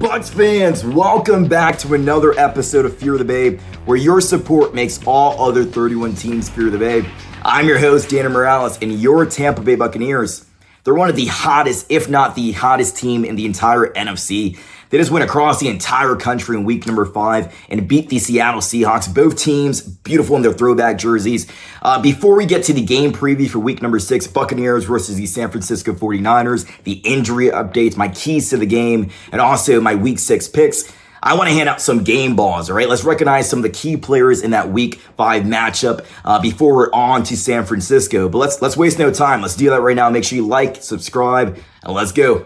Bucs fans, welcome back to another episode of Fear the Bay, where your support makes all other 31 teams fear the Bay. I'm your host, Dana Morales, and your Tampa Bay Buccaneers. They're one of the hottest, if not the hottest team in the entire NFC. They just went across the entire country in week number 5 and beat the Seattle Seahawks. Both teams beautiful in their throwback jerseys. Before we get to the game preview for week number 6, Buccaneers versus the San Francisco 49ers, the injury updates, my keys to the game, and also my week 6 picks, I want to hand out some game balls, all right? Let's recognize some of the key players in that week 5 matchup before we're on to San Francisco. But let's waste no time. Let's do that right now. Make sure you like, subscribe, and let's go.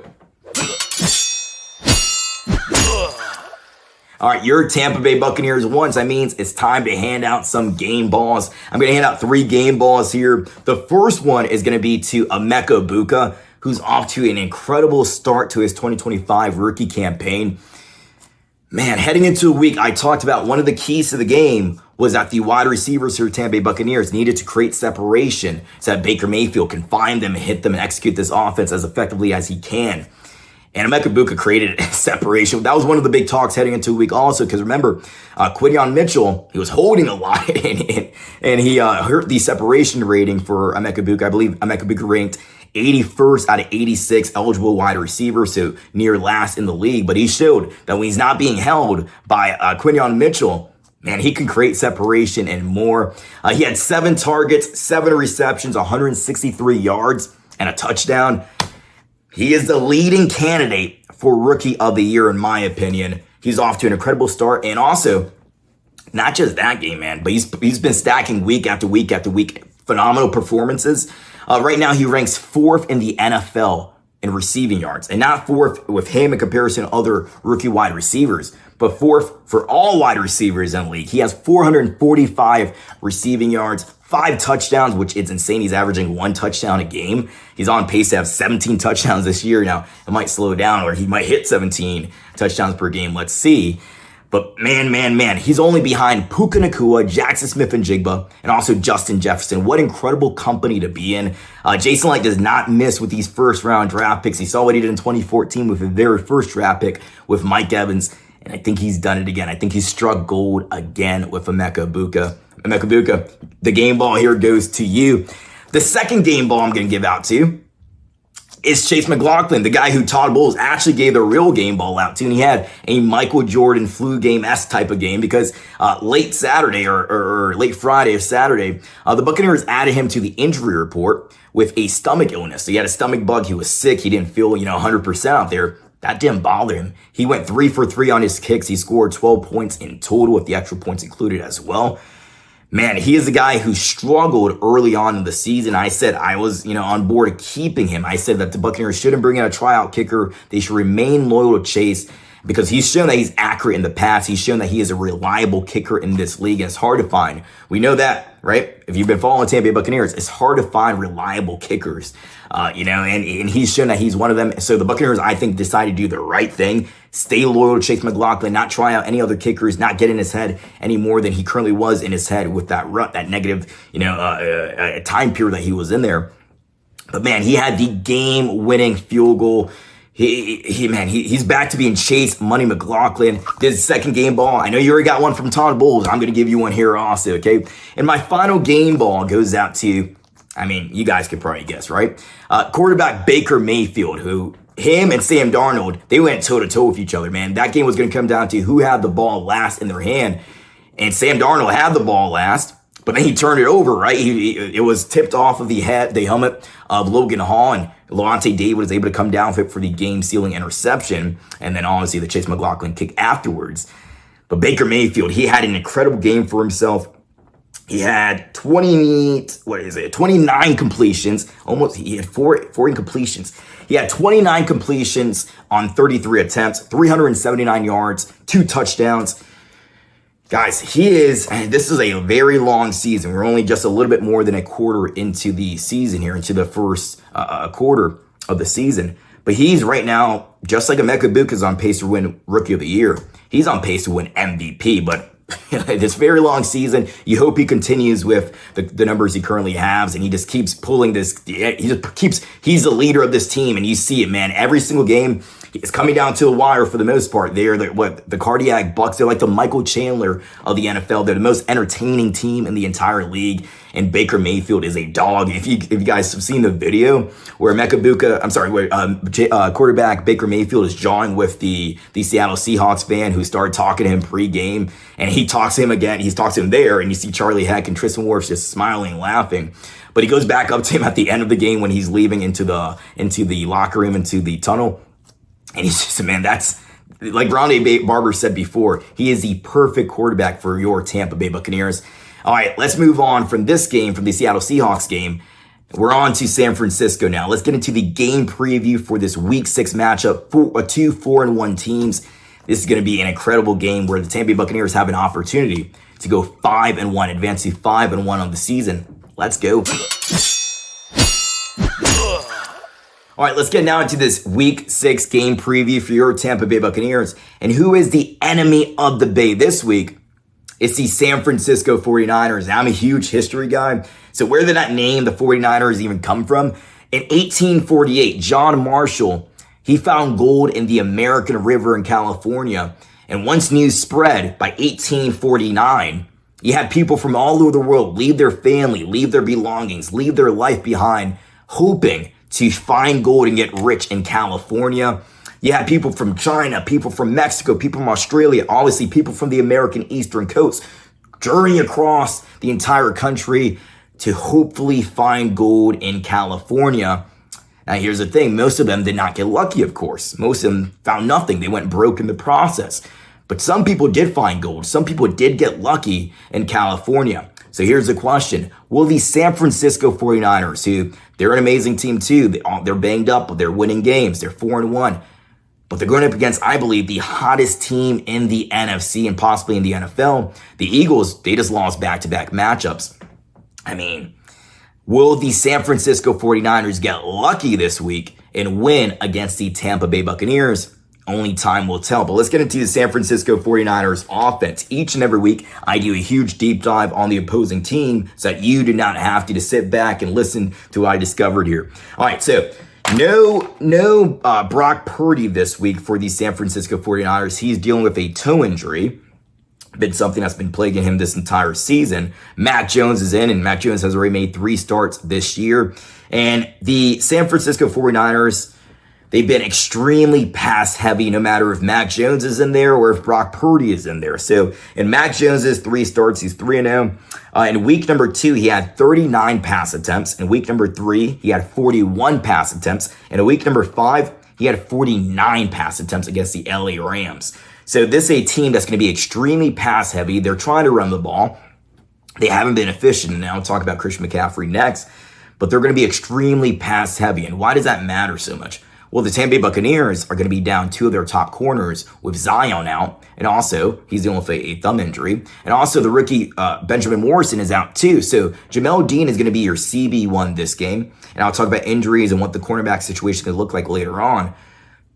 All right, your Tampa Bay Buccaneers won. So that means it's time to hand out some game balls. I'm going to hand out 3 game balls here. The first one is going to be to Emeka Egbuka, who's off to an incredible start to his 2025 rookie campaign. Man, heading into a week, I talked about one of the keys to the game was that the wide receivers for Tampa Bay Buccaneers needed to create separation so that Baker Mayfield can find them and hit them and execute this offense as effectively as he can. And Emeka Egbuka created separation. That was one of the big talks heading into a week also, because remember, Quinyon Mitchell, he was holding a lot, and he hurt the separation rating for Emeka Egbuka. I believe Emeka Egbuka ranked 81st out of 86 eligible wide receivers, so near last in the league. But he showed that when he's not being held by Quinyon Mitchell, man, he can create separation and more. He had 7 targets, 7 receptions, 163 yards, and a touchdown. He is the leading candidate for Rookie of the Year, in my opinion. He's off to an incredible start. And also, not just that game, man, but he's been stacking week after week after week. Phenomenal performances. Right now, he ranks 4th in the NFL in receiving yards. And not 4th with him in comparison to other rookie wide receivers, but 4th for all wide receivers in the league. He has 445 receiving yards, 5 touchdowns, which is insane. He's averaging 1 touchdown a game. He's on pace to have 17 touchdowns this year. Now, it might slow down, or he might hit 17 touchdowns per game. Let's see. But man, he's only behind Puka Nacua, Jackson Smith-Njigba, and also Justin Jefferson. What incredible company to be in. Jason Licht does not miss with these first-round draft picks. He saw what he did in 2014 with his very first draft pick with Mike Evans, and I think he's done it again. I think he's struck gold again with Emeka Egbuka. Emeka Egbuka, the game ball here goes to you. The second game ball I'm going to give out to you is Chase McLaughlin, the guy who Todd Bowles actually gave the real game ball out to. And he had a Michael Jordan flu game-esque type of game because late Saturday or late Friday or Saturday, the Buccaneers added him to the injury report with a stomach illness. So he had a stomach bug. He was sick. He didn't feel, 100% out there. That didn't bother him. He went 3 for 3 on his kicks. He scored 12 points in total with the extra points included as well. Man, he is a guy who struggled early on in the season. I said I was, on board keeping him. I said that the Buccaneers shouldn't bring in a tryout kicker. They should remain loyal to Chase because he's shown that he's accurate in the past. He's shown that he is a reliable kicker in this league, and it's hard to find. We know that, right? If you've been following Tampa Bay Buccaneers, it's hard to find reliable kickers, and he's shown that he's one of them. So the Buccaneers, I think, decided to do the right thing. Stay loyal to Chase McLaughlin, not try out any other kickers, not get in his head any more than he currently was in his head with that rut, that negative, time period that he was in there. But man, he had the game-winning field goal. He's back to being Chase Money McLaughlin. This second game ball, I know you already got one from Todd Bowles. I'm going to give you one here also, okay? And my final game ball goes out to, you guys could probably guess, right? Quarterback Baker Mayfield, who him and Sam Darnold, they went toe-to-toe with each other, man. That game was going to come down to who had the ball last in their hand. And Sam Darnold had the ball last, but then he turned it over, right? It was tipped off of the helmet of Logan Hall, and Levante David was able to come down with it for the game-sealing interception, and then obviously the Chase McLaughlin kick afterwards. But Baker Mayfield, he had an incredible game for himself. He had 29 completions. He had four incompletions. He had 29 completions on 33 attempts, 379 yards, 2 touchdowns. Guys, this is a very long season. We're only just a little bit more than a quarter into the season here, into the first quarter of the season. But he's right now, just like Emeka Egbuka is on pace to win Rookie of the Year, he's on pace to win MVP. But this very long season. You hope he continues with the numbers he currently has, and he just keeps pulling this. He's the leader of this team, and you see it, man. Every single game, it's coming down to a wire for the most part. They're the cardiac Bucs. They're like the Michael Chandler of the NFL. They're the most entertaining team in the entire league. And Baker Mayfield is a dog. If you guys have seen the video where quarterback Baker Mayfield is jawing with the Seattle Seahawks fan who started talking to him pre-game, and he talks to him again. He talks to him there, and you see Charlie Heck and Tristan Wirfs just smiling and laughing. But he goes back up to him at the end of the game when he's leaving into the locker room, into the tunnel. And he's just, man, that's like Ronde Barber said before, he is the perfect quarterback for your Tampa Bay Buccaneers. All right, let's move on from this game, from the Seattle Seahawks game. We're on to San Francisco now. Let's get into the game preview for this Week 6 matchup for two 4-1 teams. This is going to be an incredible game where the Tampa Bay Buccaneers have an opportunity to go 5-1, advance to 5-1 on the season. Let's go. All right, let's get now into this Week 6 game preview for your Tampa Bay Buccaneers. And who is the enemy of the Bay this week? It's the San Francisco 49ers. Now, I'm a huge history guy. So where did that name, the 49ers, even come from? In 1848, John Marshall, he found gold in the American River in California. And once news spread, by 1849, you had people from all over the world leave their family, leave their belongings, leave their life behind, hoping to find gold and get rich in California. You had people from China, people from Mexico, people from Australia, obviously people from the American Eastern Coast, journeying across the entire country to hopefully find gold in California. Now, here's the thing. Most of them did not get lucky, of course. Most of them found nothing. They went broke in the process. But some people did find gold. Some people did get lucky in California. So here's the question. Will the San Francisco 49ers, who they're an amazing team too, they're banged up, but they're winning games. They're 4-1. But they're going up against, I believe, the hottest team in the NFC and possibly in the NFL. The Eagles, they just lost back-to-back matchups. I mean, will the San Francisco 49ers get lucky this week and win against the Tampa Bay Buccaneers? Only time will tell. But let's get into the San Francisco 49ers offense. Each and every week, I do a huge deep dive on the opposing team so that you do not have to just sit back and listen to what I discovered here. All right, so no Brock Purdy this week for the San Francisco 49ers. He's dealing with a toe injury. Been something that's been plaguing him this entire season. Mac Jones is in, and Mac Jones has already made 3 starts this year. And the San Francisco 49ers, they've been extremely pass heavy, no matter if Mac Jones is in there or if Brock Purdy is in there. So in Mac Jones's 3 starts, he's 3-0. In week number 2, he had 39 pass attempts. In week number 3, he had 41 pass attempts. And in week number 5, he had 49 pass attempts against the LA Rams. So this is a team that's going to be extremely pass heavy. They're trying to run the ball. They haven't been efficient. And I'll talk about Christian McCaffrey next. But they're going to be extremely pass heavy. And why does that matter so much? Well, the Tampa Bay Buccaneers are going to be down 2 of their top corners with Zion out. And also, he's dealing with a thumb injury. And also, the rookie Benjamin Morrison is out too. So, Jamel Dean is going to be your CB1 this game. And I'll talk about injuries and what the cornerback situation could look like later on.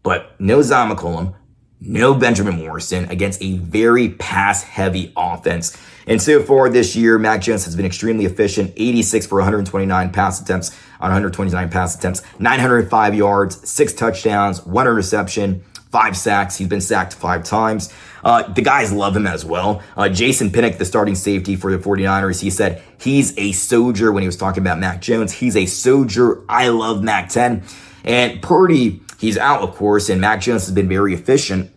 But no Zion McCollum, no Benjamin Morrison against a very pass-heavy offense. And so far this year, Mac Jones has been extremely efficient. 86 for 129 pass attempts on 129 pass attempts. 905 yards, 6 touchdowns, 1 interception, 5 sacks. He's been sacked 5 times. The guys love him as well. Jason Pinnock, the starting safety for the 49ers, he said he's a soldier when he was talking about Mac Jones. He's a soldier. I love Mac 10. And Purdy, he's out, of course, and Mac Jones has been very efficient.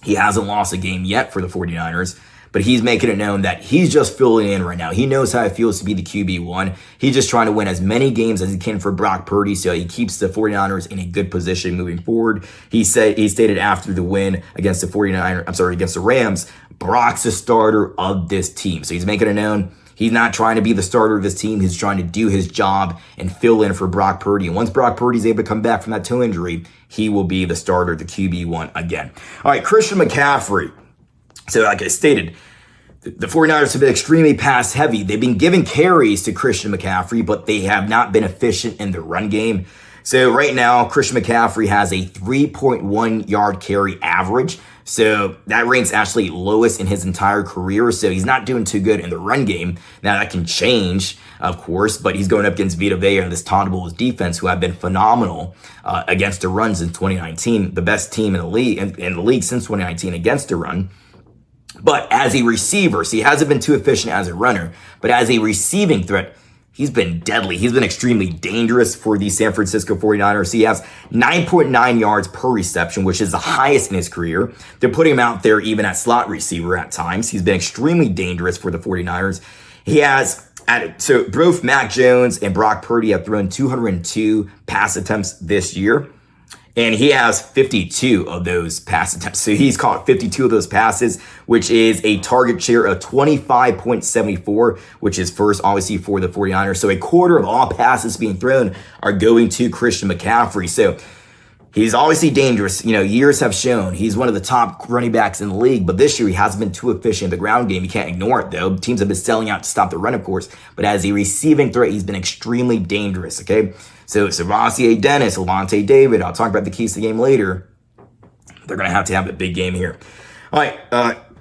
He hasn't lost a game yet for the 49ers, but he's making it known that he's just filling in right now. He knows how it feels to be the QB1. He's just trying to win as many games as he can for Brock Purdy so he keeps the 49ers in a good position moving forward. He stated after the win against against the Rams, Brock's the starter of this team. So he's making it known he's not trying to be the starter of this team. He's trying to do his job and fill in for Brock Purdy. And once Brock Purdy's able to come back from that toe injury, he will be the starter, the QB1 again. All right, Christian McCaffrey. So like I stated, the 49ers have been extremely pass heavy. They've been giving carries to Christian McCaffrey, but they have not been efficient in the run game. So right now, Christian McCaffrey has a 3.1 yard carry average. So that ranks actually lowest in his entire career. So he's not doing too good in the run game. Now that can change, of course, but he's going up against Vita Vea and this Todd Bowles defense, who have been phenomenal against the runs in 2019. The best team in the league in the league since 2019 against the run. But as a receiver, so he hasn't been too efficient as a runner, but as a receiving threat, he's been deadly. He's been extremely dangerous for the San Francisco 49ers. He has 9.9 yards per reception, which is the highest in his career. They're putting him out there even at slot receiver at times. He's been extremely dangerous for the 49ers. He has, so both Mac Jones and Brock Purdy have thrown 202 pass attempts this year. And he has 52 of those pass attempts. So he's caught 52 of those passes, which is a target share of 25.74, which is first, obviously, for the 49ers. So a quarter of all passes being thrown are going to Christian McCaffrey. So he's obviously dangerous. You know, years have shown he's one of the top running backs in the league. But this year, he hasn't been too efficient in the ground game. You can't ignore it, though. Teams have been selling out to stop the run, of course. But as a receiving threat, he's been extremely dangerous, okay? So Rossi Dennis, Levante David, I'll talk about the keys to the game later. They're going to have a big game here. All right,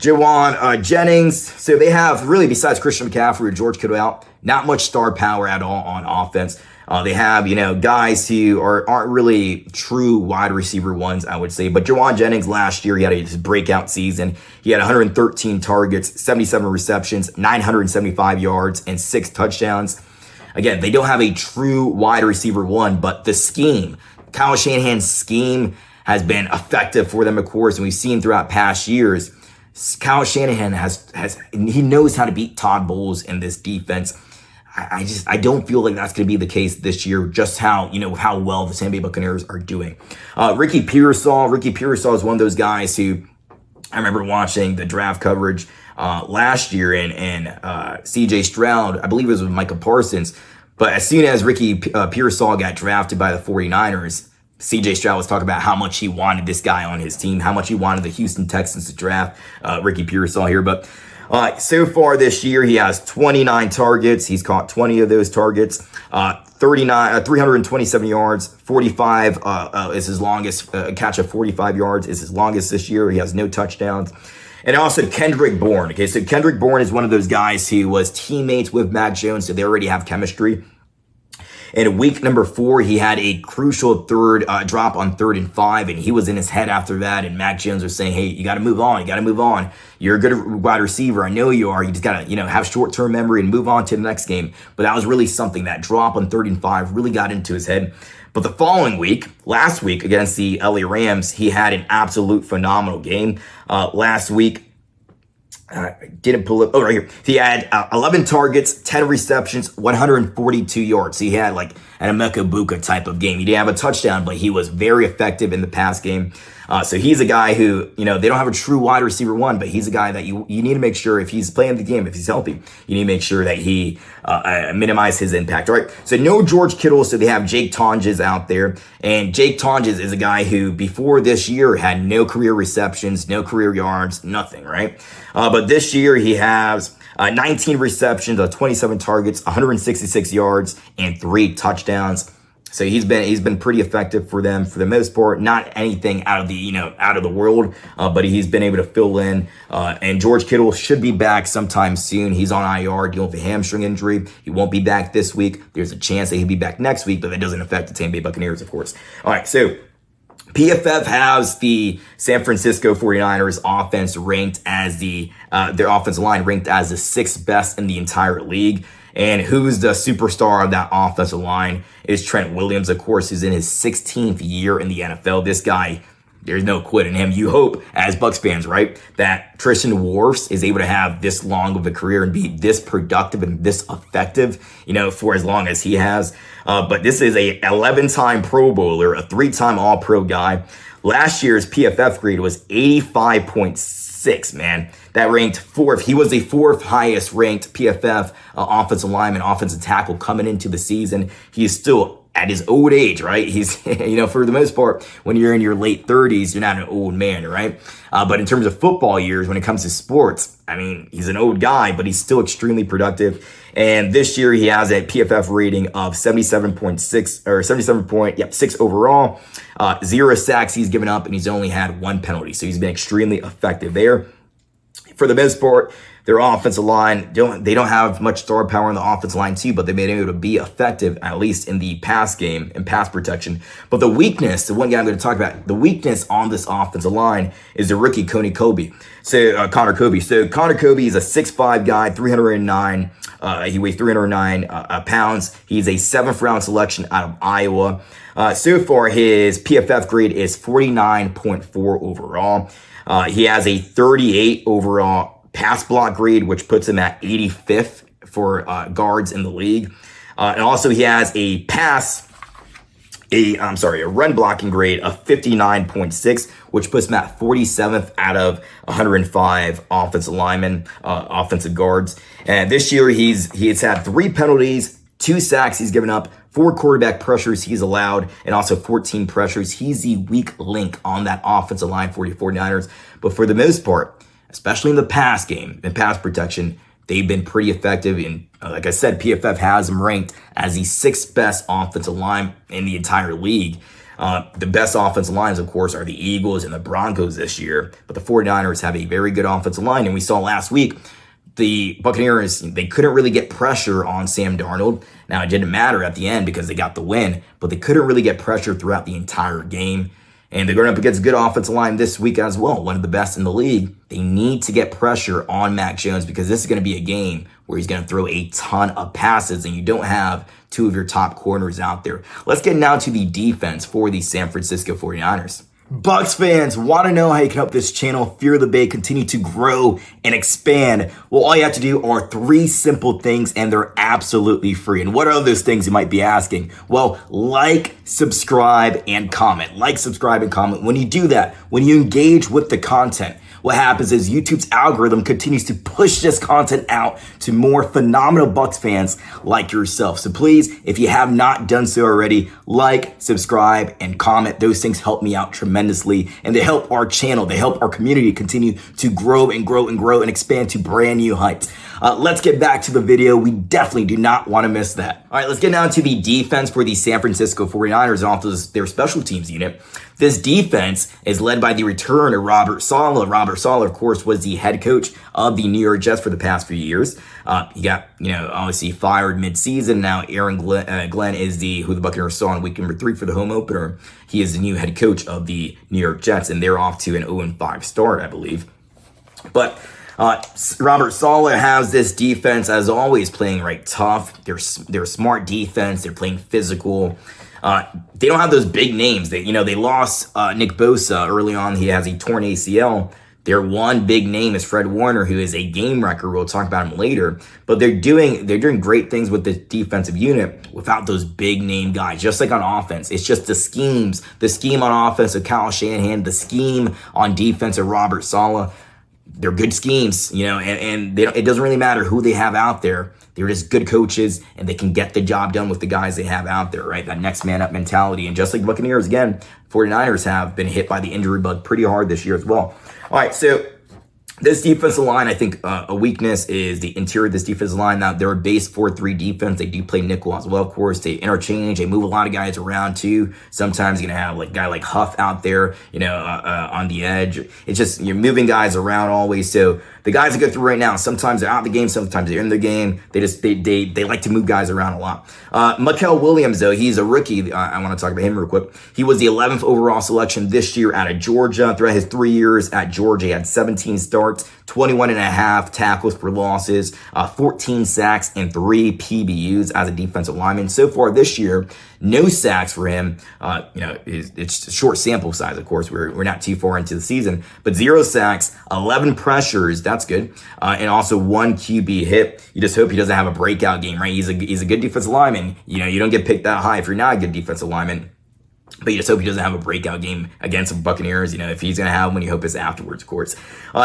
Jawan Jennings. So they have really, besides Christian McCaffrey or George Kittle out, not much star power at all on offense. They have, guys who aren't really true wide receiver ones, I would say. But Jawan Jennings last year, he had his breakout season. He had 113 targets, 77 receptions, 975 yards, and 6 touchdowns. Again, they don't have a true wide receiver one, but the scheme, Kyle Shanahan's scheme has been effective for them, of course, and we've seen throughout past years. Kyle Shanahan he knows how to beat Todd Bowles in this defense. I don't feel like that's going to be the case this year, just how well the Tampa Bay Buccaneers are doing. Ricky Pearsall is one of those guys who I remember watching the draft coverage last year, and CJ Stroud, I believe it was with Micah Parsons. But as soon as Ricky Pearsall got drafted by the 49ers, CJ Stroud was talking about how much he wanted this guy on his team, how much he wanted the Houston Texans to draft Ricky Pearsall here. But so far this year, he has 29 targets. He's caught 20 of those targets, 327 yards, 45 is his longest catch of 45 yards is his longest this year. He has no touchdowns. And also Kendrick Bourne. Okay, so Kendrick Bourne is one of those guys who was teammates with Mac Jones, so they already have chemistry. In week number 4, he had a crucial drop on 3rd and 5, and he was in his head after that. And Mac Jones was saying, "Hey, you got to move on. You're a good wide receiver. I know you are. You just got to, have short-term memory and move on to the next game." But that was really something. That drop on 3rd and 5 really got into his head. But the following week, last week against the LA Rams, he had an absolute phenomenal game. Last week, didn't pull it. Oh, right here. He had 11 targets, 10 receptions, 142 yards. So he had like an Emeka Buka type of game. He didn't have a touchdown, but he was very effective in the pass game. So he's a guy who, they don't have a true wide receiver one, but he's a guy that you need to make sure if he's playing the game, if he's healthy, you need to make sure that he minimize his impact. All right. So no George Kittle. So they have Jake Tonges out there. And Jake Tonges is a guy who before this year had no career receptions, no career yards, nothing. Right. But this year he has 19 receptions, 27 targets, 166 yards, and 3 touchdowns. So he's been pretty effective for them for the most part. Not anything out of the world, but he's been able to fill in. And George Kittle should be back sometime soon. He's on IR dealing with a hamstring injury. He won't be back this week. There's a chance that he'll be back next week, but that doesn't affect the Tampa Bay Buccaneers, of course. All right, so PFF has the San Francisco 49ers offense ranked as their offensive line ranked as the 6th best in the entire league. And who's the superstar of that offensive line is Trent Williams, of course, who's in his 16th year in the NFL. This guy, there's no quitting him. You hope, as Bucs fans, right, that Tristan Wirfs is able to have this long of a career and be this productive and this effective, for as long as he has. But this is a 11-time Pro Bowler, a 3-time All-Pro guy. Last year's PFF grade was 85.6, man. That ranked 4th. He was the 4th highest ranked PFF offensive lineman, offensive tackle coming into the season. He is still at his old age, right? He's, for the most part, when you're in your late 30s, you're not an old man, right? But in terms of football years, when it comes to sports, I mean, he's an old guy, but he's still extremely productive. And this year he has a PFF rating of 77.6 or 77.6 overall. 0 sacks he's given up, and he's only had 1 penalty. So he's been extremely effective there. For the most part, their offensive line, they don't have much star power on the offensive line too, but they've been able to be effective, at least in the pass game and pass protection. But the weakness, the one guy I'm going to talk about, the weakness on this offensive line is the rookie Connor Kobe. So Connor Kobe is a 6'5" guy, 309. He weighs 309 pounds. He's a 7th round selection out of Iowa. So far, his PFF grade is 49.4 overall. He has a 38 overall pass block grade, which puts him at 85th for guards in the league. And also he has a run blocking grade of 59.6, which puts him at 47th out of 105 offensive linemen, offensive guards. And this year he's had 3 penalties, 2 sacks he's given up, 4 quarterback pressures he's allowed, and also 14 pressures. He's the weak link on that offensive line for the 49ers. But for the most part, especially in the pass game and pass protection, they've been pretty effective. And like I said, PFF has them ranked as the 6th best offensive line in the entire league. The best offensive lines, of course, are the Eagles and the Broncos this year. But the 49ers have a very good offensive line. And we saw last week, the Buccaneers, they couldn't really get pressure on Sam Darnold. Now, it didn't matter at the end because they got the win, but they couldn't really get pressure throughout the entire game. And they're going up against a good offensive line this week as well, one of the best in the league. They need to get pressure on Mac Jones because this is going to be a game where he's going to throw a ton of passes, and you don't have 2 of your top corners out there. Let's get now to the defense for the San Francisco 49ers. Bucs fans, want to know how you can help this channel, Fear the Bay, continue to grow and expand? Well, all you have to do are 3 simple things, and they're absolutely free. And what are those things, you might be asking? Well, like, subscribe, and comment. Like, subscribe, and comment. When you do that, when you engage with the content, what happens is YouTube's algorithm continues to push this content out to more phenomenal Bucs fans like yourself. So please, if you have not done so already, like, subscribe, and comment. Those things help me out tremendously, and they help our channel, they help our community continue to grow and grow and grow and expand to brand new heights. Let's get back to the video. We definitely do not want to miss that. All right, let's get down to the defense for the San Francisco 49ers and also their special teams unit. This defense is led by the return of Robert Saleh. Robert Saleh, of course, was the head coach of the New York Jets for the past few years. He got, obviously fired mid-season. Now Aaron Glenn is who the Buccaneers saw in week number 3 for the home opener. He is the new head coach of the New York Jets, and they're off to an 0-5 start, I believe. But Robert Saleh has this defense, as always, playing right tough. They're a smart defense. They're playing physical. They don't have those big names. They lost Nick Bosa early on. He has a torn ACL. Their one big name is Fred Warner, who is a game wrecker. We'll talk about him later. But they're doing great things with the defensive unit without those big name guys. Just like on offense, it's just the scheme on offense of Kyle Shanahan, the scheme on defense of Robert Saleh. They're good schemes, and it doesn't really matter who they have out there. They're just good coaches, and they can get the job done with the guys they have out there, right? That next man up mentality. And just like Buccaneers, again, 49ers have been hit by the injury bug pretty hard this year as well. All right, so this defensive line, I think a weakness is the interior of this defensive line. Now, they're a base 4-3 defense. They do play nickel as well, of course. They interchange. They move a lot of guys around, too. Sometimes you're going to have a guy like Huff out there, on the edge. It's just you're moving guys around always. So the guys that go through right now, sometimes they're out of the game, sometimes they're in the game. They like to move guys around a lot. Mikael Williams, though, he's a rookie. I want to talk about him real quick. He was the 11th overall selection this year out of Georgia. Throughout his 3 years at Georgia, he had 17 starts, 21 and a half tackles for losses, 14 sacks, and 3 PBUs as a defensive lineman. So far this year, no sacks for him. It's a short sample size, of course. We're not too far into the season, but 0 sacks, 11 pressures. That's good. And also 1 QB hit. You just hope he doesn't have a breakout game, right? He's a good defensive lineman. You don't get picked that high if you're not a good defensive lineman. But you just hope he doesn't have a breakout game against the Buccaneers. If he's going to have one, you hope it's afterwards, of course.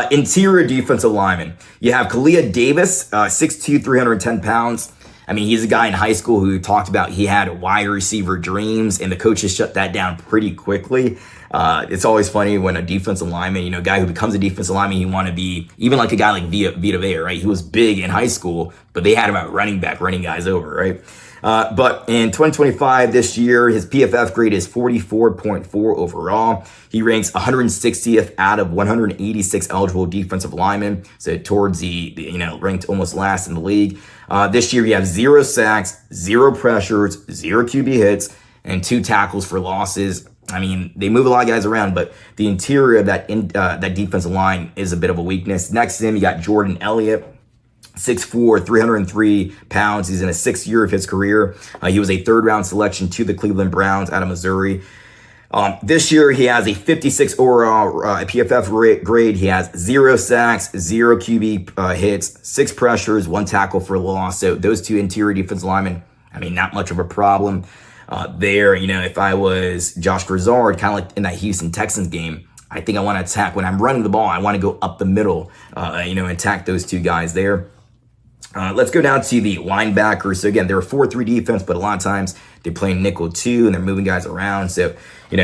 Interior defensive lineman. You have Kalia Davis, 6'2", 310 pounds. I mean, he's a guy in high school who talked about he had wide receiver dreams, and the coaches shut that down pretty quickly. It's always funny when a defensive lineman, a guy who becomes a defensive lineman, you want to be even like a guy like Vita Vea, right? He was big in high school, but they had him at running back, running guys over, right? But in 2025, this year, his PFF grade is 44.4 overall. He ranks 160th out of 186 eligible defensive linemen. So towards the ranked almost last in the league. This year, he has 0 sacks, 0 pressures, 0 QB hits, and 2 tackles for losses. I mean, they move a lot of guys around, but the interior of that defensive line is a bit of a weakness. Next to him, you got Jordan Elliott. 6'4", 303 pounds. He's in his 6th year of his career. He was a 3rd-round selection to the Cleveland Browns out of Missouri. This year, he has a 56 overall PFF grade. He has 0 sacks, 0 QB hits, 6 pressures, 1 tackle for loss. So those 2 interior defensive linemen, I mean, not much of a problem there. If I was Josh Grizzard, kind of like in that Houston Texans game, I think I want to attack. When I'm running the ball, I want to go up the middle, attack those 2 guys there. Let's go down to the linebackers. So again, they're a 4-3 defense, but a lot of times they're playing nickel 2 and they're moving guys around. So, you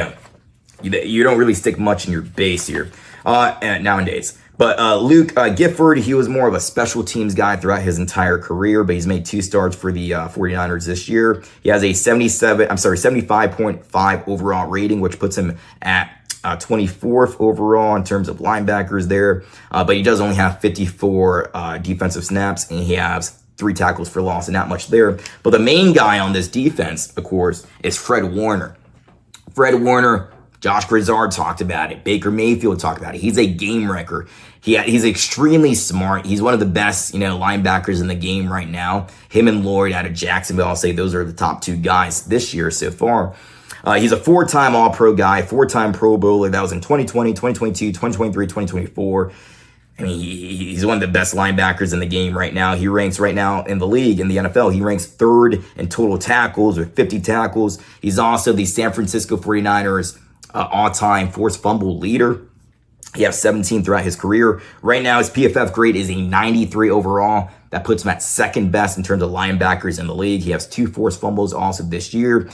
don't really stick much in your base here nowadays. But Luke Gifford, he was more of a special teams guy throughout his entire career, but he's made 2 starts for the 49ers this year. He has a 75.5 overall rating, which puts him at 24th overall in terms of linebackers there, but he does only have 54 defensive snaps, and he has 3 tackles for loss, and not much there. But the main guy on this defense, of course, is Fred Warner. Fred Warner, Josh Grizzard talked about it. Baker Mayfield talked about it. He's a game wrecker. He's extremely smart. He's one of the best, linebackers in the game right now. Him and Lloyd out of Jacksonville, I'll say those are the top 2 guys this year so far. He's a 4-time All-Pro guy, 4-time Pro Bowler. That was in 2020, 2022, 2023, 2024. I mean, he's one of the best linebackers in the game right now. He ranks right now in the league, in the NFL. He ranks 3rd in total tackles with 50 tackles. He's also the San Francisco 49ers all-time forced fumble leader. He has 17 throughout his career. Right now, his PFF grade is a 93 overall. That puts him at 2nd best in terms of linebackers in the league. He has 2 forced fumbles also this year.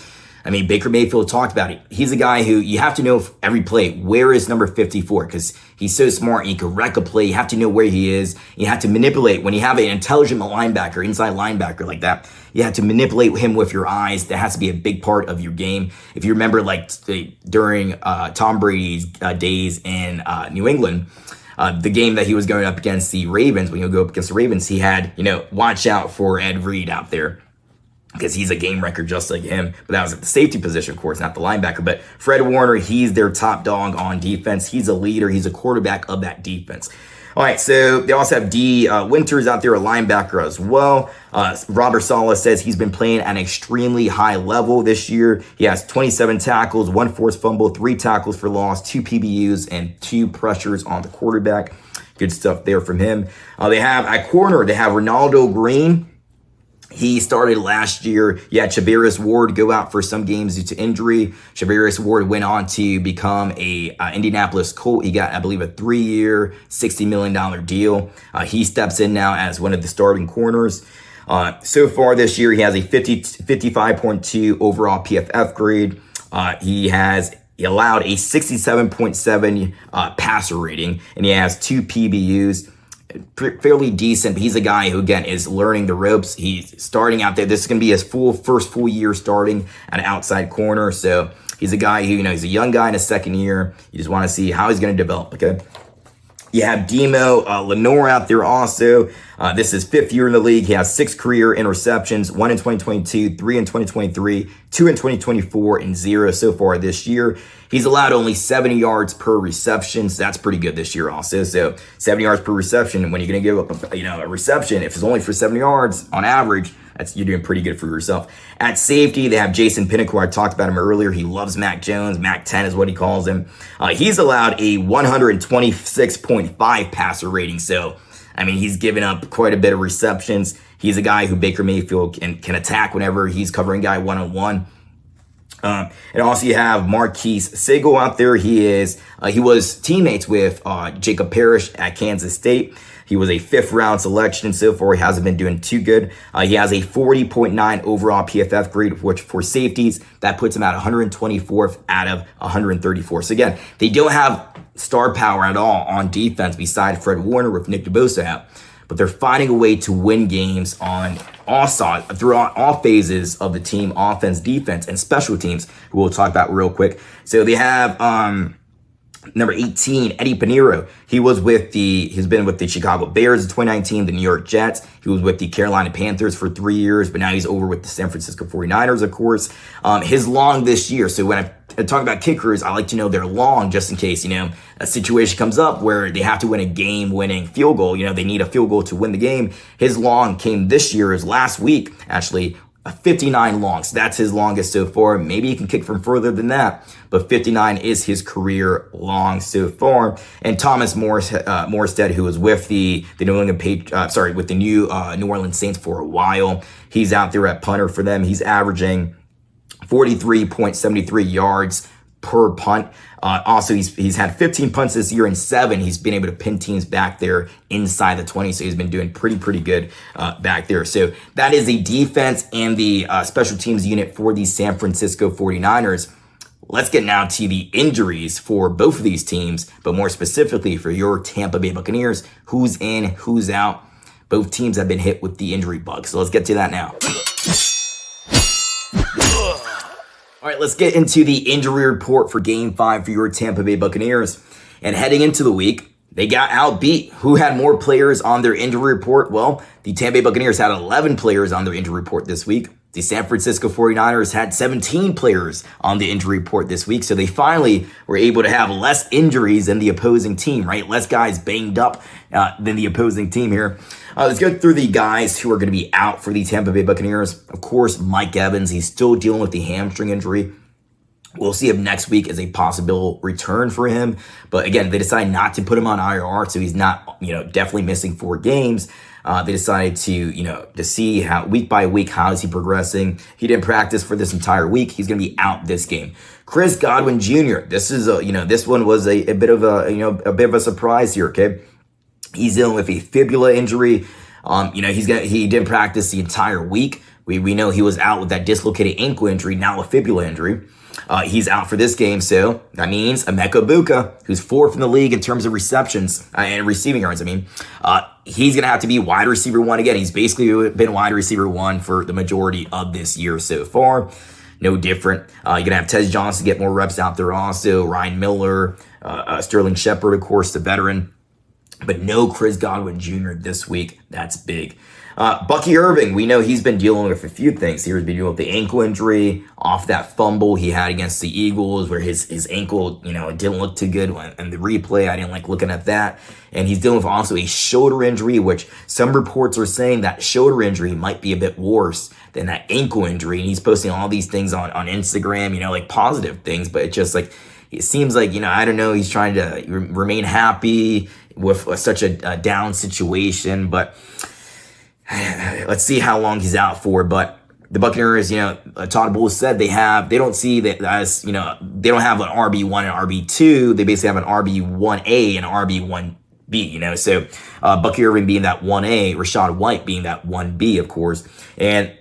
I mean, Baker Mayfield talked about it. He's a guy who you have to know every play, where is number 54? Because he's so smart and he can wreck a play. You have to know where he is. You have to manipulate. When you have an intelligent linebacker, inside linebacker like that, you have to manipulate him with your eyes. That has to be a big part of your game. If you remember, during Tom Brady's days in New England, the game that he was going up against the Ravens, when he would go up against the Ravens, he had, watch out for Ed Reed out there, because he's a game wrecker just like him. But that was at the safety position, of course, not the linebacker. But Fred Warner, he's their top dog on defense. He's a leader. He's a quarterback of that defense. All right, so they also have D. Winters out there, a linebacker as well. Robert Saleh says he's been playing at an extremely high level this year. He has 27 tackles, 1 forced fumble, 3 tackles for loss, 2 PBUs, and 2 pressures on the quarterback. Good stuff there from him. They have at corner, they have Ronaldo Green. He started last year. You had Charvarius Ward go out for some games due to injury. Charvarius Ward went on to become a Indianapolis Colt. He got, I believe, a 3-year, $60 million deal. He steps in now as one of the starting corners. So far this year, he has a 55.2 overall PFF grade. He allowed a 67.7 passer rating, and he has 2 PBUs. Fairly decent, but he's a guy who, again, is learning the ropes. He's starting out there. This is going to be his first full year starting at an outside corner. So he's a guy who, he's a young guy in his 2nd year. You just want to see how he's going to develop, okay? You have Demo Lenore out there also. This is 5th year in the league. He has 6 career interceptions, 1 in 2022, 3 in 2023, 2 in 2024, and 0 so far this year. He's allowed only 70 yards per reception, so that's pretty good this year also. So 70 yards per reception, when you're going to give up a reception, if it's only for 70 yards on average, you're doing pretty good for yourself. At safety, they have Jason Pinnacle. I talked about him earlier. He loves Mac Jones. Mac 10 is what he calls him. He's allowed a 126.5 passer rating. So, he's given up quite a bit of receptions. He's a guy who Baker Mayfield can attack whenever he's covering guy one-on-one. And also you have Marquise Sigel out there. He was teammates with Jacob Parrish at Kansas State. He was a 5th round selection. So far, he hasn't been doing too good. He has a 40.9 overall PFF grade, which for safeties, that puts him at 124th out of 134. So again, they don't have star power at all on defense besides Fred Warner with Nick DeBosa out. But they're finding a way to win games on all sides, throughout all phases of the team, offense, defense, and special teams, who we'll talk about real quick. So they have number 18, Eddie Pinheiro. He's been with the Chicago Bears in 2019, the New York Jets. He was with the Carolina Panthers for 3 years, but now he's over with the San Francisco 49ers, of course. His long this year. So when I talk about kickers, I like to know they're long just in case, a situation comes up where they have to win a game-winning field goal. They need a field goal to win the game. His long came this year, is last week, actually, a 59 long. So that's his longest so far. Maybe he can kick from further than that, but 59 is his career long so far. And Thomas Morstead, who was with the New Orleans Saints for a while, he's out there at punter for them. He's averaging 43.73 yards per punt. Also, he's had 15 punts this year, and 7 he's been able to pin teams back there inside the 20. So he's been doing pretty good back there. So that is the defense and the special teams unit for the San Francisco 49ers. Let's get now to the injuries for both of these teams, but more specifically for your Tampa Bay Buccaneers. Who's in, who's out? Both teams have been hit with the injury bug. So let's get to that now. All right, let's get into the injury report for Game 5 for your Tampa Bay Buccaneers. And heading into the week, they got outbeat. Who had more players on their injury report? Well, the Tampa Bay Buccaneers had 11 players on their injury report this week. The San Francisco 49ers had 17 players on the injury report this week. So they finally were able to have less injuries than the opposing team, right? Less guys banged up than the opposing team here. Let's go through the guys who are going to be out for the Tampa Bay Buccaneers. Of course, Mike Evans, he's still dealing with the hamstring injury. We'll see if next week is a possible return for him. But again, they decided not to put him on IR, so he's not, definitely missing 4 games. They decided to see how week by week, how is he progressing. He didn't practice for this entire week. He's going to be out this game. Chris Godwin Jr. This is this one was a bit of a surprise here. Okay, he's dealing with a fibula injury. He didn't practice the entire week. We know he was out with that dislocated ankle injury, now a fibula injury. He's out for this game, so that means Emeka Buka, who's 4th in the league in terms of receptions and receiving yards. He's going to have to be wide receiver 1 again. He's basically been wide receiver 1 for the majority of this year so far. No different. You're going to have Tez Johnson get more reps out there also. Ryan Miller, Sterling Shepard, of course, the veteran. But no Chris Godwin Jr. this week. That's big. Bucky Irving, we know he's been dealing with a few things. He's been dealing with the ankle injury off that fumble he had against the Eagles where his ankle, it didn't look too good. And the replay, I didn't like looking at that. And he's dealing with also a shoulder injury, which some reports are saying that shoulder injury might be a bit worse than that ankle injury. And he's posting all these things on Instagram, like positive things. But it's just it seems like, I don't know, he's trying to remain happy with such a down situation. But let's see how long he's out for. But the Buccaneers, Todd Bowles said they don't see that as, they don't have an RB1 and RB2. They basically have an RB1A and RB1B, So Bucky Irving being that 1A, Rachaad White being that 1B, of course. And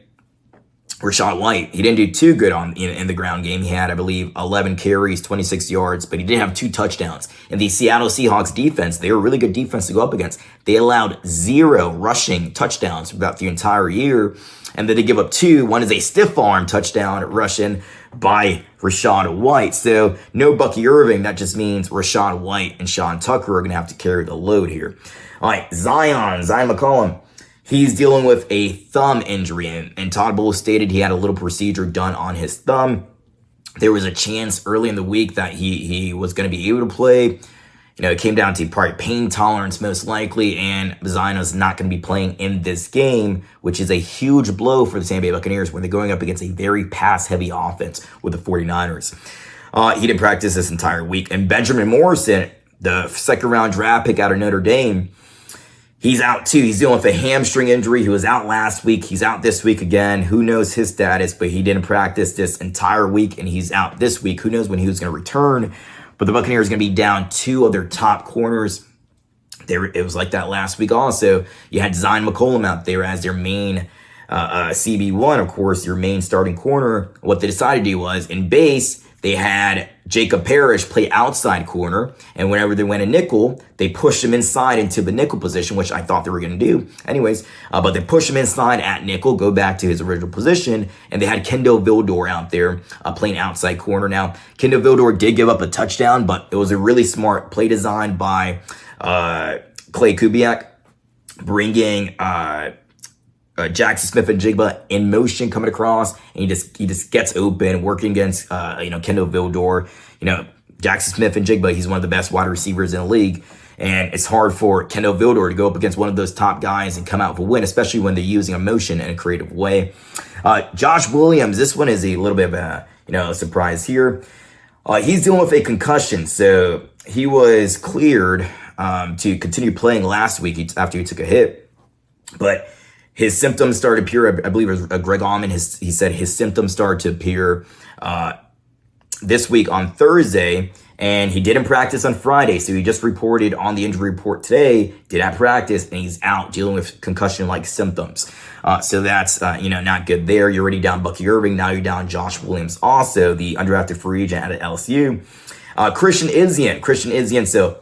Rachaad White, he didn't do too good in the ground game. He had, I believe, 11 carries, 26 yards, but he did have 2 touchdowns. And the Seattle Seahawks defense, they were a really good defense to go up against. They allowed 0 rushing touchdowns throughout the entire year. And then they give up 2. One is a stiff arm touchdown rushing by Rachaad White. So no Bucky Irving. That just means Rachaad White and Sean Tucker are going to have to carry the load here. All right, Zion McCollum. He's dealing with a thumb injury, and Todd Bowles stated he had a little procedure done on his thumb. There was a chance early in the week that he was going to be able to play. It came down to probably pain tolerance most likely, and Zion's not going to be playing in this game, which is a huge blow for the Tampa Bay Buccaneers when they're going up against a very pass-heavy offense with the 49ers. He didn't practice this entire week. And Benjamin Morrison, the second-round draft pick out of Notre Dame, He's out too. He's dealing with a hamstring injury. He was out last week. He's out this week again. Who knows his status, but he didn't practice this entire week, and he's out this week. Who knows when he was going to return. But the Buccaneers are going to be down 2 of their top corners. It was like that last week also. You had Zion McCollum out there as their main CB1, of course, your main starting corner. What they decided to do was, in base, they had Jacob Parrish play outside corner, and whenever they went a nickel, they pushed him inside into the nickel position, which I thought they were going to do anyways. But they pushed him inside at nickel, go back to his original position, and they had Kendall Vildor out there playing outside corner. Now, Kendall Vildor did give up a touchdown, but it was a really smart play design by Clay Kubiak, bringing Jackson Smith-Njigba in motion coming across, and he just gets open, working against Kendall Vildor. Jackson Smith-Njigba, he's one of the best wide receivers in the league, and it's hard for Kendall Vildor to go up against one of those top guys and come out with a win, especially when they're using a motion in a creative way. Josh Williams, this one is a little bit of a surprise here. He's dealing with a concussion, so he was cleared to continue playing last week after he took a hit, but his symptoms started to appear. I believe it was Greg Allman. He said his symptoms started to appear this week on Thursday, and he didn't practice on Friday. So he just reported on the injury report today, did not practice, and he's out dealing with concussion-like symptoms. So that's not good there. You're already down Bucky Irving. Now you're down Josh Williams, also the undrafted free agent out of LSU. Christian Izien. So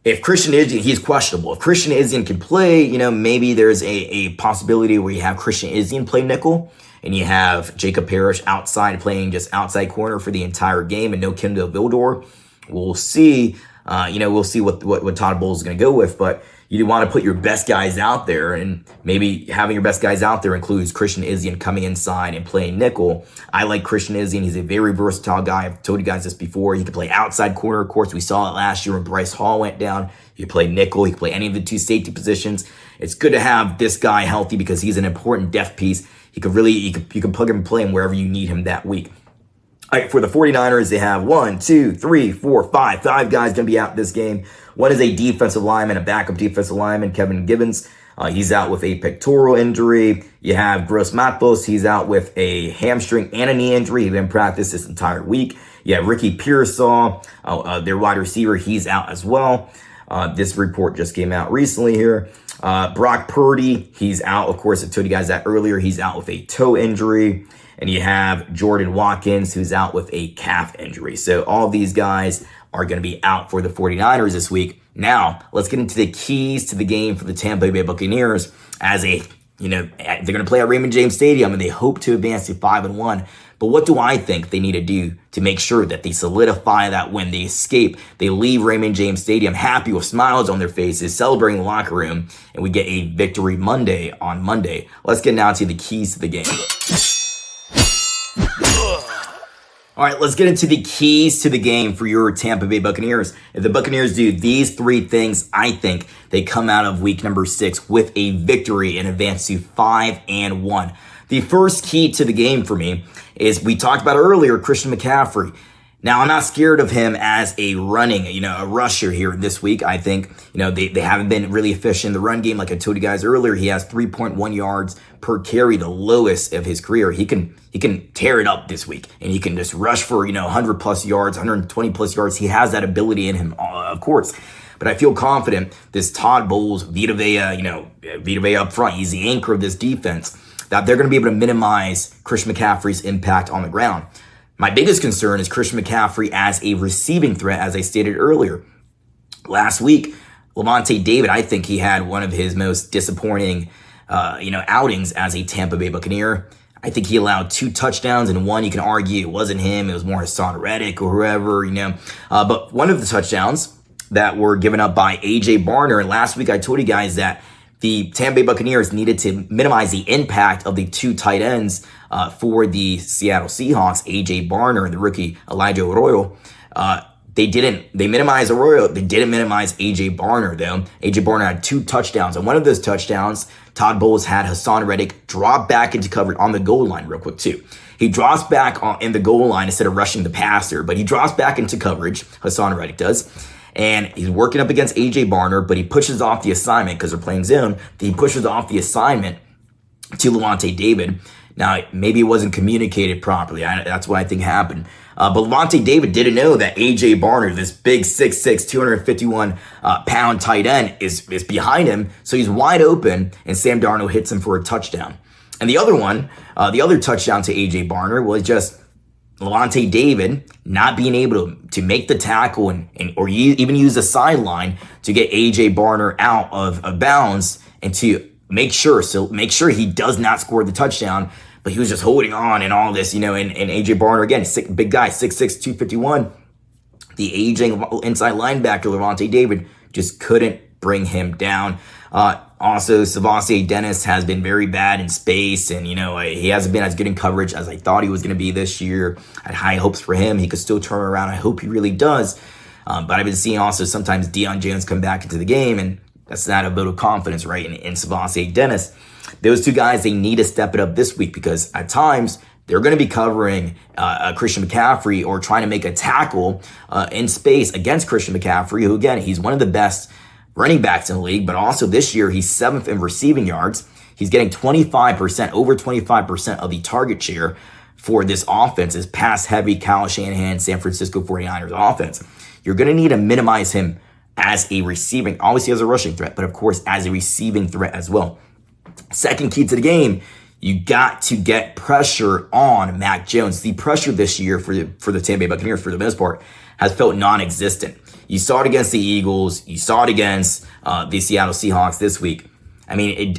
if Christian Izien, he's questionable. If Christian Izien can play, maybe there's a possibility where you have Christian Izien play nickel and you have Jacob Parrish outside playing just outside corner for the entire game and no Kendall Vildor. We'll see. We'll see what Todd Bowles is going to go with, but you want to put your best guys out there, and maybe having your best guys out there includes Christian Izien coming inside and playing nickel. I like Christian Izien. He's a very versatile guy. I've told you guys this before. He can play outside corner, of course. We saw it last year when Bryce Hall went down. He can play nickel. He can play any of the 2 safety positions. It's good to have this guy healthy because he's an important depth piece. You can plug him and play him wherever you need him that week. All right, for the 49ers, they have 5 guys going to be out this game. One is a defensive lineman, a backup defensive lineman, Kevin Gibbons. He's out with a pectoral injury. You have Gross Matos. He's out with a hamstring and a knee injury. He's been practiced this entire week. You have Ricky Pearsall, their wide receiver. He's out as well. This report just came out recently here. Brock Purdy, he's out. Of course, I told you guys that earlier. He's out with a toe injury. And you have Jordan Watkins, who's out with a calf injury. So all these guys are going to be out for the 49ers this week. Now, let's get into the keys to the game for the Tampa Bay Buccaneers as they're going to play at Raymond James Stadium, and they hope to advance to 5-1. But what do I think they need to do to make sure that they solidify that win? They escape. They leave Raymond James Stadium happy with smiles on their faces, celebrating the locker room, and we get a victory on Monday. Let's get now to the keys to the game. All right, let's get into the keys to the game for your Tampa Bay Buccaneers. If the Buccaneers do these 3 things, I think they come out of week number 6 with a victory and advance to 5-1. The first key to the game for me is, we talked about earlier, Christian McCaffrey. Now, I'm not scared of him as a rusher here this week. I think, they haven't been really efficient in the run game. Like I told you guys earlier, he has 3.1 yards per carry, the lowest of his career. He can tear it up this week, and he can just rush for, 100 plus yards, 120 plus yards. He has that ability in him, of course. But I feel confident this Todd Bowles, Vita Vea up front, he's the anchor of this defense, that they're going to be able to minimize Christian McCaffrey's impact on the ground. My biggest concern is Christian McCaffrey as a receiving threat, as I stated earlier. Last week, Lavonte David, I think he had one of his most disappointing, outings as a Tampa Bay Buccaneer. I think he allowed 2 touchdowns, and one you can argue it wasn't him. It was more Hassan Reddick or whoever, But one of the touchdowns that were given up by A.J. Barner, and last week I told you guys that the Tampa Bay Buccaneers needed to minimize the impact of the 2 tight ends for the Seattle Seahawks, A.J. Barner and the rookie Elijah Arroyo. They minimized Arroyo. They didn't minimize A.J. Barner, though. A.J. Barner had 2 touchdowns. And one of those touchdowns, Todd Bowles had Hassan Reddick drop back into coverage on the goal line real quick, too. He drops back in the goal line instead of rushing the passer, but he drops back into coverage, Hassan Reddick does. And he's working up against A.J. Barner, but he pushes off the assignment because they're playing zone. He pushes off the assignment to Lavonte David. Now, maybe it wasn't communicated properly. That's what I think happened. But Lavonte David didn't know that A.J. Barner, this big 6'6", 251-pound tight end, is behind him. So he's wide open, and Sam Darnold hits him for a touchdown. And the other touchdown to A.J. Barner was just Lavonte David not being able to make the tackle or even use the sideline to get A.J. Barner out of bounds and to make sure he does not score the touchdown. But he was just holding on and all this, and A.J. Barner, again, big guy, 6'6", 251. The aging inside linebacker, Lavonte David, just couldn't bring him down. Also, Savassi Dennis has been very bad in space, and, he hasn't been as good in coverage as I thought he was going to be this year. I had high hopes for him. He could still turn around. I hope he really does. But I've been seeing also sometimes Deion Jones come back into the game, and that's not a vote of confidence, right, in Savassi Dennis. Those 2 guys, they need to step it up this week because at times they're going to be covering Christian McCaffrey or trying to make a tackle in space against Christian McCaffrey, who, again, he's one of the best running backs in the league, but also this year he's 7th in receiving yards. He's getting 25%, over 25% of the target share for this offense, this pass-heavy Kyle Shanahan San Francisco 49ers offense. You're going to need to minimize him as a receiving, obviously as a rushing threat, but of course as a receiving threat as well. Second key to the game, you got to get pressure on Mac Jones. The pressure this year for the Tampa Bay Buccaneers, for the most part, has felt non-existent. You saw it against the Eagles. You saw it against the Seattle Seahawks this week. I mean,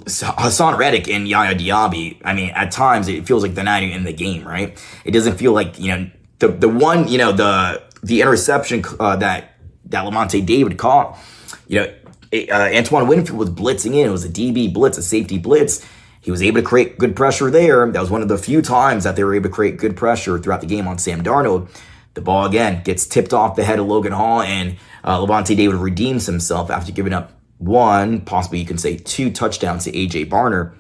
Hassan Reddick and Yaya Diaby, I mean, at times it feels like they're not even in the game, right? It doesn't feel like, the one, the interception that Lavonte David caught, Antoine Winfield was blitzing in. It was a DB blitz, a safety blitz. He was able to create good pressure there. That was one of the few times that they were able to create good pressure throughout the game on Sam Darnold. The ball, again, gets tipped off the head of Logan Hall, and Lavonte David redeems himself after giving up 1, possibly you can say 2 touchdowns to A.J. Barner.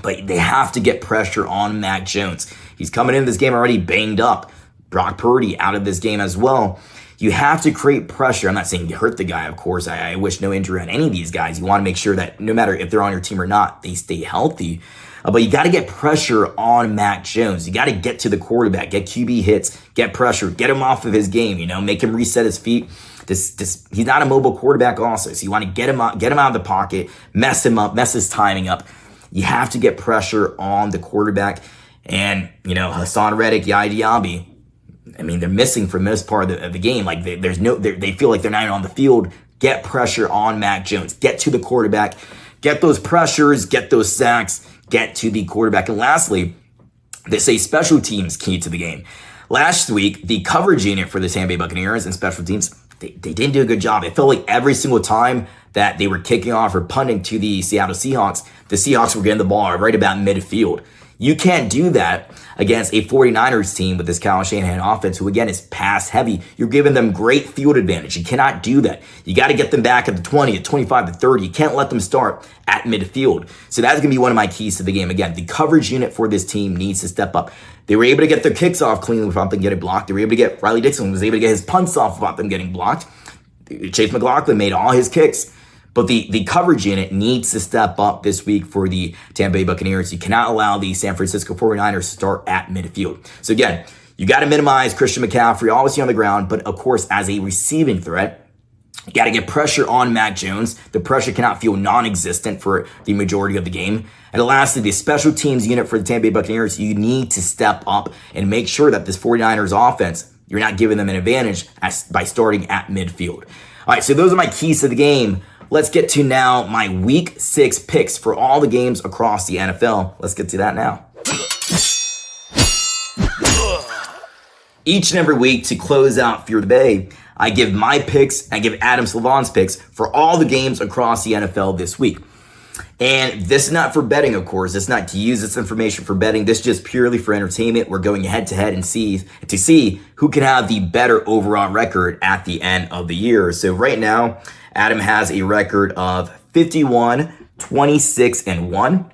But they have to get pressure on Mac Jones. He's coming into this game already banged up. Brock Purdy out of this game as well. You have to create pressure. I'm not saying you hurt the guy, of course. I wish no injury on any of these guys. You want to make sure that no matter if they're on your team or not, they stay healthy. But you got to get pressure on Mac Jones. You got to get to the quarterback, get QB hits, get pressure, get him off of his game, make him reset his feet. He's not a mobile quarterback also. So you want to get him out of the pocket, mess him up, mess his timing up. You have to get pressure on the quarterback. And, Hassan Reddick, Yaya Diaby, I mean, they're missing for most part of the game. Like they feel like they're not even on the field. Get pressure on Mac Jones. Get to the quarterback. Get those pressures. Get those sacks. Get to the quarterback. And lastly, they say special teams key to the game. Last week, the coverage unit for the Tampa Bay Buccaneers and special teams, they didn't do a good job. It felt like every single time that they were kicking off or punting to the Seattle Seahawks, the Seahawks were getting the ball right about midfield. You can't do that against a 49ers team with this Kyle Shanahan offense, who, again, is pass heavy. You're giving them great field advantage. You cannot do that. You got to get them back at the 20, at 25, to 30. You can't let them start at midfield. So that's going to be one of my keys to the game. Again, the coverage unit for this team needs to step up. They were able to get their kicks off cleanly without them getting blocked. They were able to get Riley Dixon was able to get his punts off without them getting blocked. Chase McLaughlin made all his kicks. But the coverage unit needs to step up this week for the Tampa Bay Buccaneers. You cannot allow the San Francisco 49ers to start at midfield. So again, you got to minimize Christian McCaffrey, obviously on the ground, but of course as a receiving threat, you got to get pressure on Mac Jones. The pressure cannot feel non-existent for the majority of the game. And lastly, the special teams unit for the Tampa Bay Buccaneers, you need to step up and make sure that this 49ers offense, you're not giving them an advantage by starting at midfield. All right, so those are my keys to the game. Let's get to now my week 6 picks for all the games across the NFL. Let's get to that now. Each and every week to close out Fear the Bay, I give my picks, I give Adam Slivon's picks for all the games across the NFL this week. And this is not for betting, of course. It's not to use this information for betting. This is just purely for entertainment. We're going head to head and to see who can have the better overall record at the end of the year. So right now, Adam has a record of 51, 26, and 1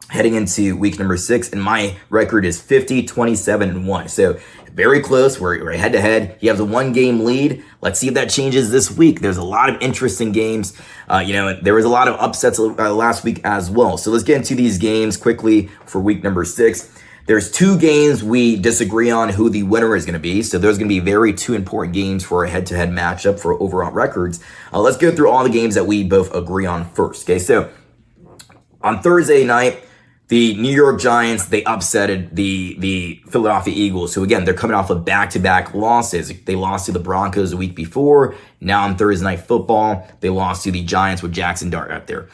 heading into week number 6. And my record is 50, 27, and 1. So very close. We're head to head. He has a 1-game lead. Let's see if that changes this week. There's a lot of interesting games. There was a lot of upsets last week as well. So let's get into these games quickly for week number 6. There's 2 games we disagree on who the winner is going to be. So there's going to be two important games for a head-to-head matchup for overall records. Let's go through all the games that we both agree on first. Okay, so on Thursday night, the New York Giants, they upsetted the Philadelphia Eagles. So again, they're coming off of back-to-back losses. They lost to the Broncos the week before. Now on Thursday Night Football, they lost to the Giants with Jackson Dart out there.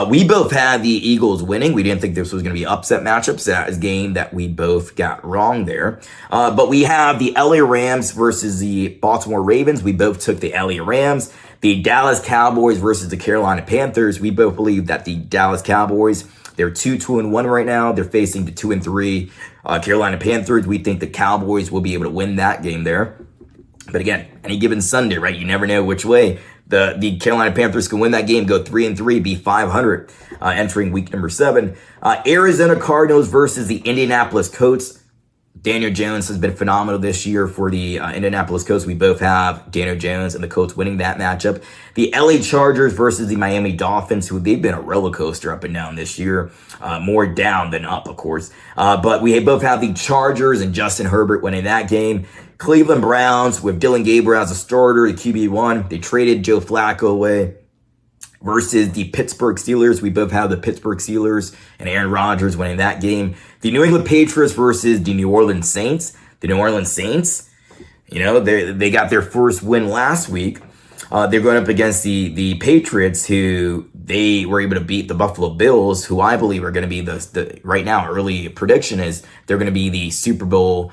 We both had the Eagles winning. We didn't think this was going to be upset matchups. That is a game that we both got wrong there. But we have the LA Rams versus the Baltimore Ravens. We both took the LA Rams. The Dallas Cowboys versus the Carolina Panthers. We both believe that the Dallas Cowboys, they're 2-2-1 right now. They're facing the 2-3 Carolina Panthers. We think the Cowboys will be able to win that game there. But again, any given Sunday, right? You never know which way the Carolina Panthers can win that game, go 3-3, be 500 entering week number 7. Arizona Cardinals versus the Indianapolis Colts. Daniel Jones has been phenomenal this year for the Indianapolis Colts. We both have Daniel Jones and the Colts winning that matchup. The LA Chargers versus the Miami Dolphins, who they've been a roller coaster up and down this year. More down than up, of course. But we both have the Chargers and Justin Herbert winning that game. Cleveland Browns with Dylan Gabriel as a starter, the QB1. They traded Joe Flacco away. Versus the Pittsburgh Steelers. We both have the Pittsburgh Steelers and Aaron Rodgers winning that game. The New England Patriots versus the New Orleans Saints. The New Orleans Saints, they got their first win last week. They're going up against the Patriots, who they were able to beat the Buffalo Bills, who I believe are going to be the right now, early prediction is they're going to be the Super Bowl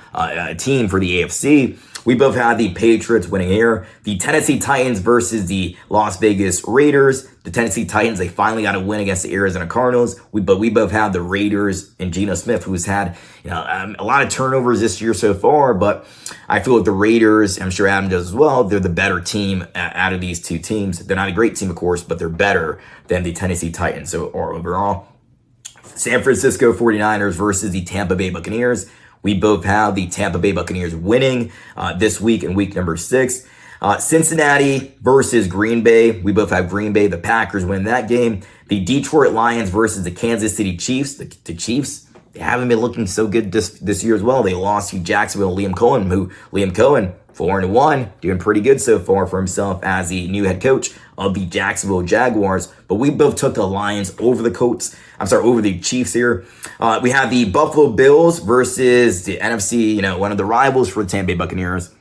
team for the AFC. We both had the Patriots winning here. The Tennessee Titans versus the Las Vegas Raiders. The Tennessee Titans, they finally got a win against the Arizona Cardinals. But we both have the Raiders and Geno Smith, who's had a lot of turnovers this year so far. But I feel like the Raiders, I'm sure Adam does as well, they're the better team out of these two teams. They're not a great team, of course, but they're better than the Tennessee Titans. So overall, San Francisco 49ers versus the Tampa Bay Buccaneers. We both have the Tampa Bay Buccaneers winning this week in week number 6. Cincinnati versus Green Bay. We both have Green Bay. The Packers win that game. The Detroit Lions versus the Kansas City Chiefs. The Chiefs, they haven't been looking so good this year as well. They lost to Jacksonville, Liam Cohen, 4-1, doing pretty good so far for himself as the new head coach of the Jacksonville Jaguars. But we both took the Lions over the Chiefs here. We have the Buffalo Bills versus the NFC, one of the rivals for the Tampa Bay Buccaneers.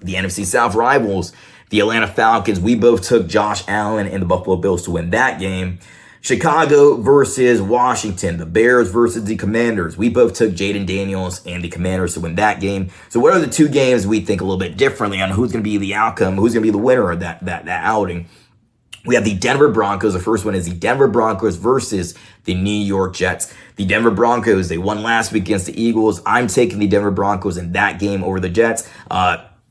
The NFC South rivals, the Atlanta Falcons. We both took Josh Allen and the Buffalo Bills to win that game. Chicago versus Washington. The Bears versus the Commanders. We both took Jaden Daniels and the Commanders to win that game. So what are the two games we think a little bit differently on who's going to be the outcome, who's going to be the winner of that outing? We have the Denver Broncos. The first one is the Denver Broncos versus the New York Jets. The Denver Broncos, they won last week against the Eagles. I'm taking the Denver Broncos in that game over the Jets.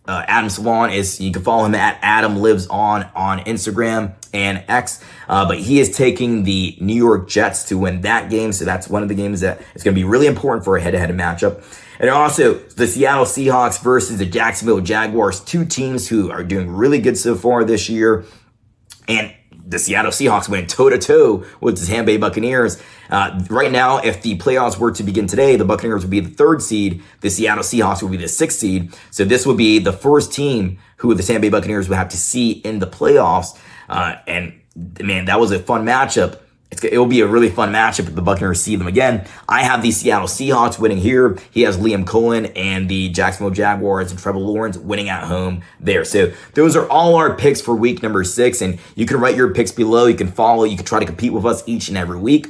Adam Slivon you can follow him at Adam Lives on Instagram and X. But he is taking the New York Jets to win that game. So that's one of the games that is going to be really important for a head-to-head matchup. And also the Seattle Seahawks versus the Jacksonville Jaguars, two teams who are doing really good so far this year. And the Seattle Seahawks went toe-to-toe with the Tampa Bay Buccaneers. Right now, if the playoffs were to begin today, the Buccaneers would be the 3rd seed. The Seattle Seahawks would be the 6th seed. So this would be the first team who the Tampa Bay Buccaneers would have to see in the playoffs. And man, that was a fun matchup. It will be a really fun matchup if the Buccaneers see them again. I have the Seattle Seahawks winning here. He has Liam Cohen and the Jacksonville Jaguars and Trevor Lawrence winning at home there. So those are all our picks for week number 6. And you can write your picks below. You can follow. You can try to compete with us each and every week.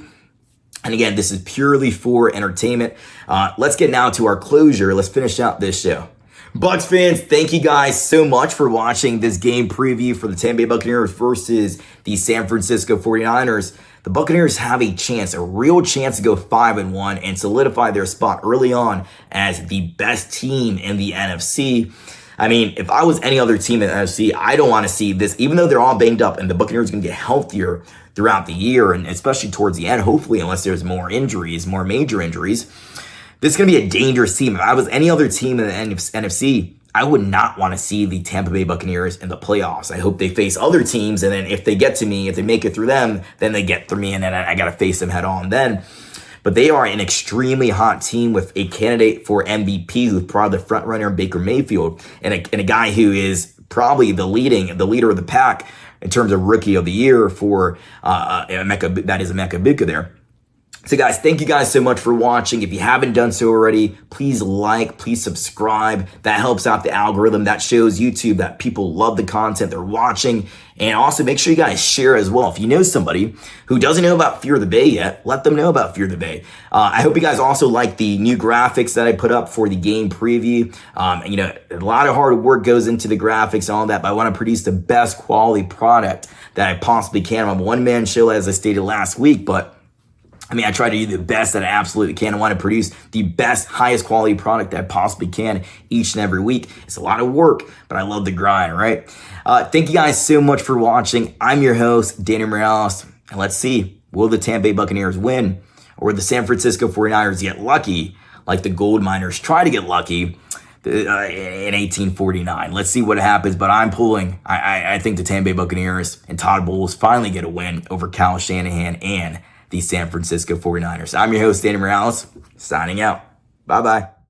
And again, this is purely for entertainment. Let's get now to our closure. Let's finish out this show. Bucs fans, thank you guys so much for watching this game preview for the Tampa Bay Buccaneers versus the San Francisco 49ers. The Buccaneers have a chance, a real chance to go 5-1 and solidify their spot early on as the best team in the NFC. I mean, if I was any other team in the NFC, I don't want to see this, even though they're all banged up and the Buccaneers are going to get healthier throughout the year and especially towards the end, hopefully, unless there's more injuries, more major injuries. This is going to be a dangerous team. If I was any other team in the NFC, I would not want to see the Tampa Bay Buccaneers in the playoffs. I hope they face other teams, and then if they get to me, if they make it through them, then they get through me, and then I got to face them head on then. But they are an extremely hot team with a candidate for MVP who's probably the front runner, Baker Mayfield, and a guy who is probably the leader of the pack in terms of Rookie of the Year for Emeka Bucca there. So guys, thank you guys so much for watching. If you haven't done so already, please like, please subscribe. That helps out the algorithm. That shows YouTube that people love the content they're watching. And also make sure you guys share as well. If you know somebody who doesn't know about Fear the Bay yet, let them know about Fear the Bay. I hope you guys also like the new graphics that I put up for the game preview. You know, a lot of hard work goes into the graphics and all that, but I want to produce the best quality product that I possibly can. I'm a one-man show, as I stated last week, but I mean, I try to do the best that I absolutely can. I want to produce the best, highest quality product that I possibly can each and every week. It's a lot of work, but I love the grind, right? Thank you guys so much for watching. I'm your host, Danny Morales, and let's see, will the Tampa Bay Buccaneers win, or will the San Francisco 49ers get lucky like the gold miners try to get lucky in 1849? Let's see what happens, but I'm pulling. I think the Tampa Bay Buccaneers and Todd Bowles finally get a win over Kyle Shanahan and the San Francisco 49ers. I'm your host, Danny Morales, signing out. Bye-bye.